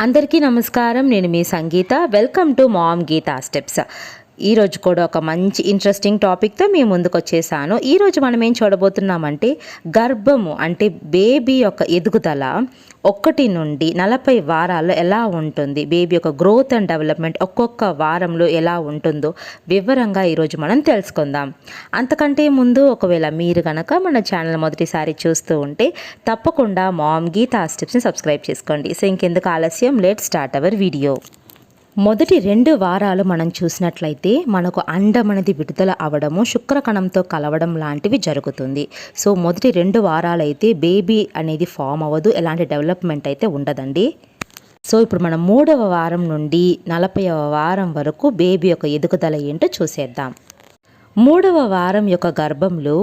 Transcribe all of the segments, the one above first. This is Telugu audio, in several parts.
అందరికీ నమస్కారం. నేను మీ Sangeetha. Welcome to mom Geeta steps. ఈరోజు కూడా ఒక మంచి ఇంట్రెస్టింగ్ టాపిక్తో మీ ముందుకు వచ్చేసాను. ఈరోజు మనం ఏం చూడబోతున్నామంటే గర్భము అంటే బేబీ యొక్క ఎదుగుదల 1 నుండి 40 వారాల్లో ఎలా ఉంటుంది, బేబీ యొక్క గ్రోత్ అండ్ డెవలప్మెంట్ ఒక్కొక్క వారంలో ఎలా ఉంటుందో వివరంగా ఈరోజు మనం తెలుసుకుందాం. అంతకంటే ముందు ఒకవేళ మీరు కనుక మన ఛానల్ మొదటిసారి చూస్తూ ఉంటే తప్పకుండా మామ్ గీతా స్టెప్స్ని సబ్స్క్రైబ్ చేసుకోండి. సో ఇంకెందుకు ఆలస్యం, లెట్స్ స్టార్ట్ అవర్ వీడియో. మొదటి 2 వారాలు మనం చూసినట్లయితే మనకు అండం అనేది విడుదల అవ్వడము, శుక్రకణంతో కలవడం లాంటివి జరుగుతుంది. సో మొదటి 2 వారాలు అయితే బేబీ అనేది ఫామ్ అవ్వదు, ఎలాంటి డెవలప్మెంట్ అయితే ఉండదండి. సో ఇప్పుడు మనం 3వ వారం నుండి 40వ వారం వరకు బేబీ యొక్క ఎదుగుదల ఏంటో చూసేద్దాం. 3వ వారం యొక్క గర్భంలో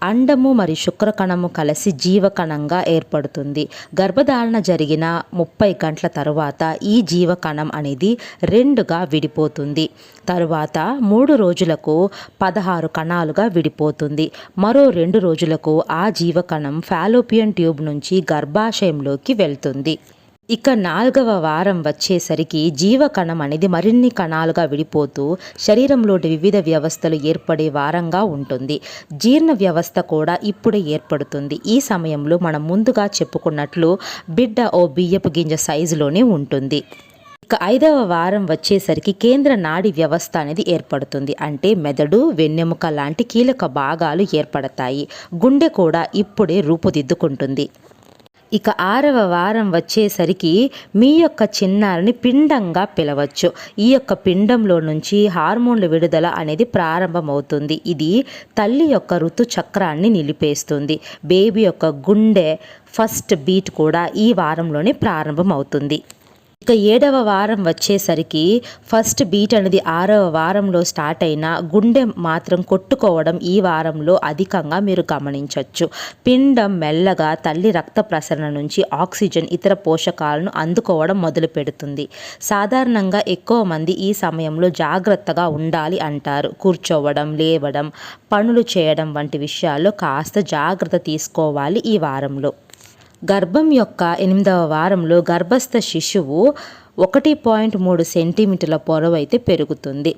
అండము మరియు శుక్రకణము కలిసి జీవకణంగా ఏర్పడుతుంది. గర్భధారణ జరిగిన 30 గంటల తరువాత ఈ జీవకణం అనేది 2గా విడిపోతుంది. తరువాత 3 రోజులకు 16 కణాలుగా విడిపోతుంది. మరో 2 రోజులకు ఆ జీవకణం ఫాలోపియన్ ట్యూబ్ నుంచి గర్భాశయంలోకి వెళ్తుంది. ఇక 4వ వారం వచ్చేసరికి జీవకణం అనేది మరిన్ని కణాలుగా విడిపోతూ శరీరంలోని వివిధ వ్యవస్థలు ఏర్పడే వారంగా ఉంటుంది. జీర్ణ వ్యవస్థ కూడా ఇప్పుడే ఏర్పడుతుంది. ఈ సమయంలో మనం ముందుగా చెప్పుకున్నట్లు బిడ్డ ఓ బియ్యపు గింజ సైజులోనే ఉంటుంది. ఇక 5వ వారం వచ్చేసరికి కేంద్ర నాడి వ్యవస్థ అనేది ఏర్పడుతుంది. అంటే మెదడు, వెన్నెముక లాంటి కీలక భాగాలు ఏర్పడతాయి. గుండె కూడా ఇప్పుడే రూపుదిద్దుకుంటుంది. ఇక 6వ వారం వచ్చేసరికి మీ యొక్క చిన్నారిని పిండంగా పిలవచ్చు. ఈ యొక్క పిండంలో నుంచి హార్మోన్ల విడుదల అనేది ప్రారంభమవుతుంది. ఇది తల్లి యొక్క ఋతుచక్రాన్ని నిలిపేస్తుంది. బేబీ యొక్క గుండె ఫస్ట్ బీట్ కూడా ఈ వారంలోనే ప్రారంభమవుతుంది. ఇక 7వ వారం వచ్చేసరికి ఫస్ట్ బీట్ అనేది 6వ వారంలో స్టార్ట్ అయిన గుండె మాత్రం కొట్టుకోవడం ఈ వారంలో అధికంగా మీరు గమనించవచ్చు. పిండం మెల్లగా తల్లి రక్త ప్రసరణ నుంచి ఆక్సిజన్, ఇతర పోషకాలను అందుకోవడం మొదలు పెడుతుంది. సాధారణంగా ఎక్కువ మంది ఈ సమయంలో జాగ్రత్తగా ఉండాలి అంటారు. కూర్చోవడం, లేవడం, పనులు చేయడం వంటి విషయాల్లో కాస్త జాగ్రత్త తీసుకోవాలి ఈ వారంలో. గర్భం యొక్క 8వ వారంలో గర్భస్థ శిశువు 1.3 సెంటీమీటర్ల పొడవు అయితే పెరుగుతుంది.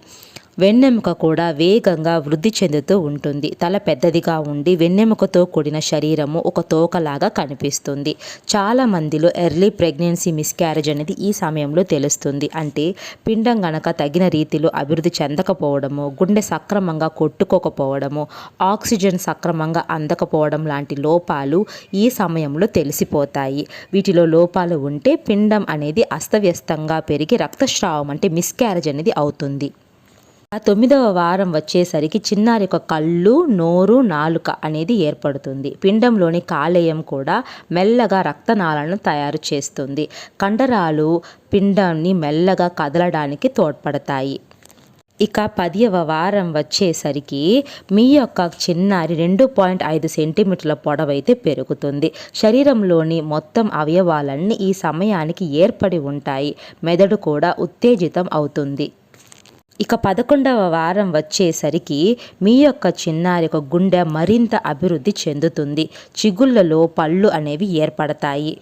వెన్నెముక కూడా వేగంగా వృద్ధి చెందుతూ ఉంటుంది. తల పెద్దదిగా ఉండి వెన్నెముకతో కూడిన శరీరము ఒక తోకలాగా కనిపిస్తుంది. చాలా మందిలో ఎర్లీ ప్రెగ్నెన్సీ మిస్క్యారేజ్ అనేది ఈ సమయంలో తెలుస్తుంది. అంటే పిండం గనక తగిన రీతిలో అభివృద్ధి చెందకపోవడము, గుండె సక్రమంగా కొట్టుకోకపోవడము, ఆక్సిజన్ సక్రమంగా అందకపోవడం లాంటి లోపాలు ఈ సమయంలో తెలిసిపోతాయి. వీటిలో లోపాలు ఉంటే పిండం అనేది అస్తవ్యస్తంగా పెరిగి రక్తస్రావం అంటే మిస్క్యారేజ్ అనేది అవుతుంది. 9వ వారం వచ్చేసరికి చిన్నారి యొక్క కళ్ళు, నోరు, నాలుక అనేది ఏర్పడుతుంది. పిండంలోని కాలేయం కూడా మెల్లగా రక్తనాళాలను తయారు చేస్తుంది. కండరాలు పిండాన్ని మెల్లగా కదలడానికి తోడ్పడతాయి. ఇక 10వ వారం వచ్చేసరికి మీ యొక్క చిన్నారి 2.5 సెంటీమీటర్ల పొడవైతే పెరుగుతుంది. శరీరంలోని మొత్తం అవయవాలన్నీ ఈ సమయానికి ఏర్పడి ఉంటాయి. మెదడు కూడా ఉత్తేజితం అవుతుంది. ఇక 11వ వారం వచ్చేసరికి మీ యొక్క చిన్నారి యొక్క గుండె మరింత అభివృద్ధి చెందుతుంది. చిగుళ్ళలో పళ్ళు అనేవి ఏర్పడతాయి.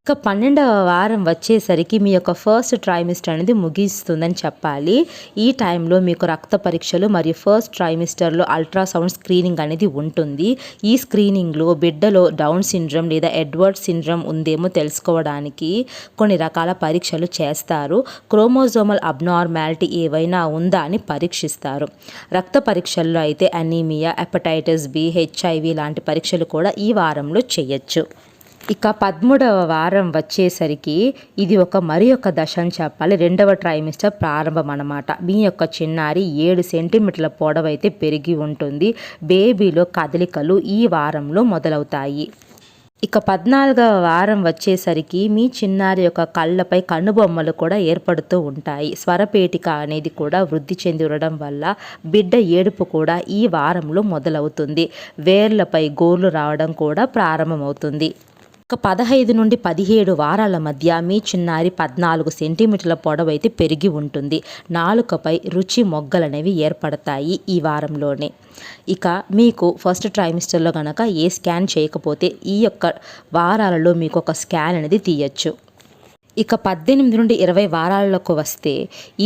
ఇక 12వ వారం వచ్చేసరికి మీ యొక్క ఫస్ట్ ట్రైమిస్టర్ అనేది ముగిస్తుందని చెప్పాలి. ఈ టైంలో మీకు రక్త పరీక్షలు మరియు ఫస్ట్ ట్రైమిస్టర్లో అల్ట్రాసౌండ్ స్క్రీనింగ్ అనేది ఉంటుంది. ఈ స్క్రీనింగ్లో బిడ్డలో డౌన్ సిండ్రోమ్ లేదా ఎడ్వర్డ్ సిండ్రోమ్ ఉందేమో తెలుసుకోవడానికి కొన్ని రకాల పరీక్షలు చేస్తారు. క్రోమోజోమల్ అబ్నార్మాలిటీ ఏవైనా ఉందా అని పరీక్షిస్తారు. రక్త పరీక్షల్లో అయితే అనీమియా, హెపటైటిస్ బి, HIV లాంటి పరీక్షలు కూడా ఈ వారంలో చేయొచ్చు. ఇక 13వ వారం వచ్చేసరికి ఇది మరి ఒక దశ అని చెప్పాలి. 2వ ట్రైమిస్టర్ ప్రారంభం అన్నమాట. మీ యొక్క చిన్నారి 7 సెంటీమీటర్ల పొడవైతే పెరిగి ఉంటుంది. బేబీలో కదలికలు ఈ వారంలో మొదలవుతాయి. ఇక 14వ వారం వచ్చేసరికి మీ చిన్నారి యొక్క కళ్ళపై కనుబొమ్మలు కూడా ఏర్పడుతూ ఉంటాయి. స్వరపేటిక అనేది కూడా వృద్ధి చెంది ఉండడం వల్ల బిడ్డ ఏడుపు కూడా ఈ వారంలో మొదలవుతుంది. వేర్లపై గోర్లు రావడం కూడా ప్రారంభమవుతుంది. ఒక 15 నుండి 17 వారాల మధ్య మీ చిన్నారి 14 సెంటీమీటర్ల పొడవైతే పెరిగి ఉంటుంది. నాలుకపై రుచి మొగ్గలనేవి ఏర్పడతాయి ఈ వారంలోనే. ఇక మీకు ఫస్ట్ ట్రైమిస్టర్లో కనుక ఏ స్కాన్ చేయకపోతే ఈ యొక్క వారాలలో మీకు ఒక స్కాన్ అనేది తీయచ్చు. ఇక 18 నుండి 20 వారాలకు వస్తే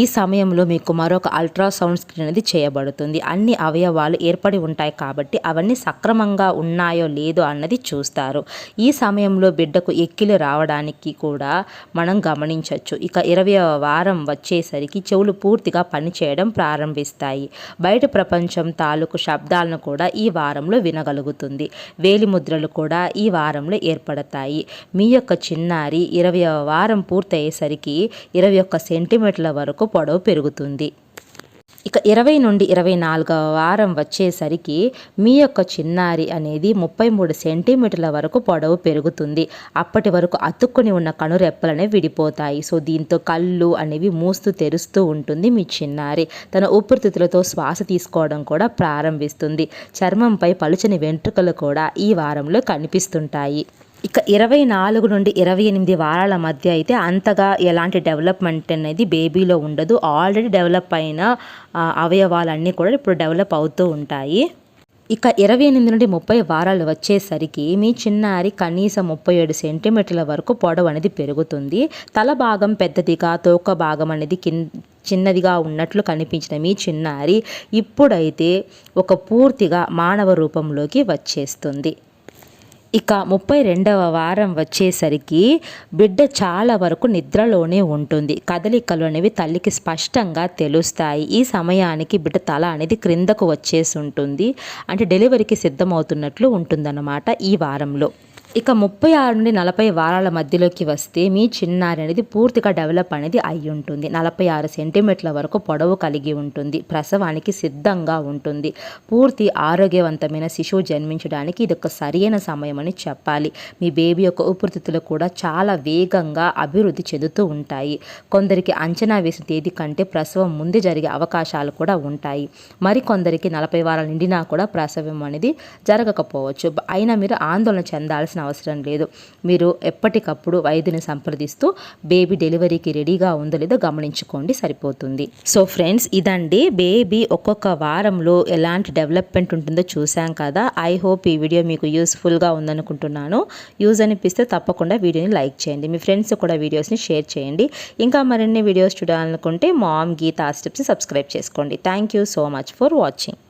ఈ సమయంలో మీకు మరొక అల్ట్రాసౌండ్ స్క్రీన్ అనేది చేయబడుతుంది. అన్ని అవయవాలు ఏర్పడి ఉంటాయి కాబట్టి అవన్నీ సక్రమంగా ఉన్నాయో లేదో అన్నది చూస్తారు. ఈ సమయంలో బిడ్డకు ఎక్కిలు రావడానికి కూడా మనం గమనించవచ్చు. ఇక 20వ వారం వచ్చేసరికి చెవులు పూర్తిగా పనిచేయడం ప్రారంభిస్తాయి. బయట ప్రపంచం తాలూకు శబ్దాలను కూడా ఈ వారంలో వినగలుగుతుంది. వేలిముద్రలు కూడా ఈ వారంలో ఏర్పడతాయి. మీ యొక్క చిన్నారి 20వ వారం పూర్తయ్యేసరికి 21 సెంటీమీటర్ల వరకు పొడవు పెరుగుతుంది. ఇక 20 నుండి 24వ వారం వచ్చేసరికి మీ యొక్క చిన్నారి అనేది 33 సెంటీమీటర్ల వరకు పొడవు పెరుగుతుంది. అప్పటి వరకు అతుక్కుని ఉన్న కనురెప్పలనేవి విడిపోతాయి. సో దీంతో కళ్ళు అనేవి మూస్తూ తెరుస్తూ ఉంటుంది మీ చిన్నారి. తన ఊపిరితిత్తులతో శ్వాస తీసుకోవడం కూడా ప్రారంభిస్తుంది. చర్మంపై పలుచని వెంట్రుకలు కూడా ఈ వారంలో కనిపిస్తుంటాయి. ఇక 24 నుండి 28 వారాల మధ్య అయితే అంతగా ఎలాంటి డెవలప్మెంట్ అనేది బేబీలో ఉండదు. ఆల్రెడీ డెవలప్ అయిన అవయవాలన్నీ కూడా ఇప్పుడు డెవలప్ అవుతూ ఉంటాయి. ఇక 28 నుండి 30 వారాలు వచ్చేసరికి మీ చిన్నారి కనీసం 37 సెంటీమీటర్ల వరకు పొడవు అనేది పెరుగుతుంది. తల భాగం పెద్దదిగా, తోక భాగం అనేది చిన్నదిగా ఉన్నట్లు కనిపించిన మీ చిన్నారి ఇప్పుడైతే ఒక పూర్తిగా మానవ రూపంలోకి వచ్చేస్తుంది. ఇక 32వ వారం వచ్చేసరికి బిడ్డ చాలా వరకు నిద్రలోనే ఉంటుంది. కదలికలు అనేవి తల్లికి స్పష్టంగా తెలుస్తాయి. ఈ సమయానికి బిడ్డ తల అనేది క్రిందకు వచ్చేసి ఉంటుంది. అంటే డెలివరీకి సిద్ధమవుతున్నట్లు ఉంటుందన్నమాట ఈ వారంలో. ఇక 36 నుండి 40 వారాల మధ్యలోకి వస్తే మీ చిన్నారి అనేది పూర్తిగా డెవలప్ అనేది అయి ఉంటుంది. 46 సెంటీమీటర్ల వరకు పొడవు కలిగి ఉంటుంది. ప్రసవానికి సిద్ధంగా ఉంటుంది. పూర్తి ఆరోగ్యవంతమైన శిశువు జన్మించడానికి ఇది ఒక సరైన సమయం అని చెప్పాలి. మీ బేబీ యొక్క ఊపిరితిత్తులు కూడా చాలా వేగంగా అభివృద్ధి చెందుతూ ఉంటాయి. కొందరికి అంచనా వేసిన తేదీ కంటే ప్రసవం ముందు జరిగే అవకాశాలు కూడా ఉంటాయి. మరికొందరికి 40 వారాలు నిండినా కూడా ప్రసవం అనేది జరగకపోవచ్చు. అయినా మీరు ఆందోళన చెందాల్సిన అవసరం లేదు. మీరు ఎప్పటికప్పుడు వైద్యుని సంప్రదిస్తూ బేబీ డెలివరీకి రెడీగా ఉందో లేదో గమనించుకోండి, సరిపోతుంది. సో ఫ్రెండ్స్, ఇదండి బేబీ ఒక్కొక్క వారంలో ఎలాంటి డెవలప్మెంట్ ఉంటుందో చూసాం కదా. ఐ హోప్ ఈ వీడియో మీకు యూస్ఫుల్గా ఉందనుకుంటున్నాను. యూజ్ అనిపిస్తే తప్పకుండా వీడియోని లైక్ చేయండి. మీ ఫ్రెండ్స్ కూడా వీడియోస్ని షేర్ చేయండి. ఇంకా మరిన్ని వీడియోస్ చూడాలనుకుంటే మామ్ గీతా స్టెప్స్ని సబ్స్క్రైబ్ చేసుకోండి. Thank you so much for watching.